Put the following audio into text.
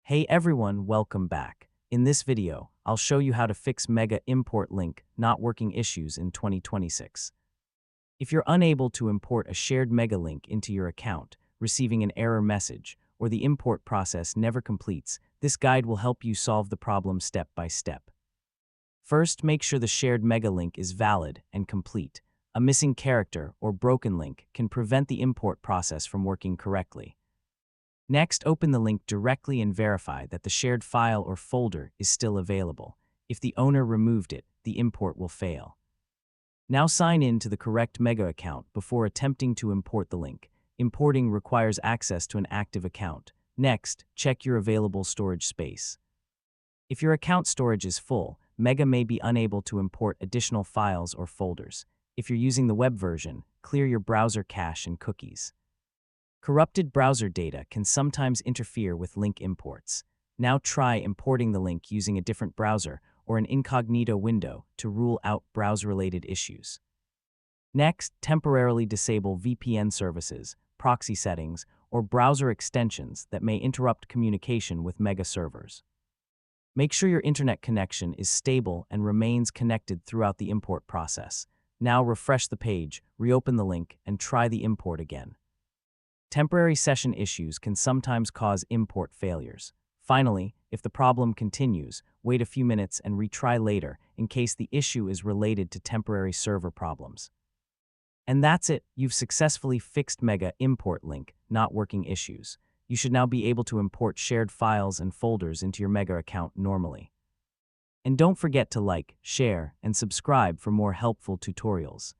Hey everyone, welcome back. In this video, I'll show you how to fix Mega import link not working issues in 2026. If you're unable to import a shared Mega link into your account, receiving an error message, or the import process never completes, this guide will help you solve the problem step by step. First, make sure the shared Mega link is valid and complete. A missing character or broken link can prevent the import process from working correctly. Next, open the link directly and verify that the shared file or folder is still available. If the owner removed it, the import will fail. Now sign in to the correct Mega account before attempting to import the link. Importing requires access to an active account. Next, check your available storage space. If your account storage is full, Mega may be unable to import additional files or folders. If you're using the web version, clear your browser cache and cookies. Corrupted browser data can sometimes interfere with link imports. Now try importing the link using a different browser or an incognito window to rule out browser-related issues. Next, temporarily disable VPN services, proxy settings, or browser extensions that may interrupt communication with Mega servers. Make sure your internet connection is stable and remains connected throughout the import process. Now refresh the page, reopen the link, and try the import again. Temporary session issues can sometimes cause import failures. Finally, if the problem continues, wait a few minutes and retry later in case the issue is related to temporary server problems. And that's it, you've successfully fixed Mega import link not working issues. You should now be able to import shared files and folders into your Mega account normally. And don't forget to like, share, and subscribe for more helpful tutorials.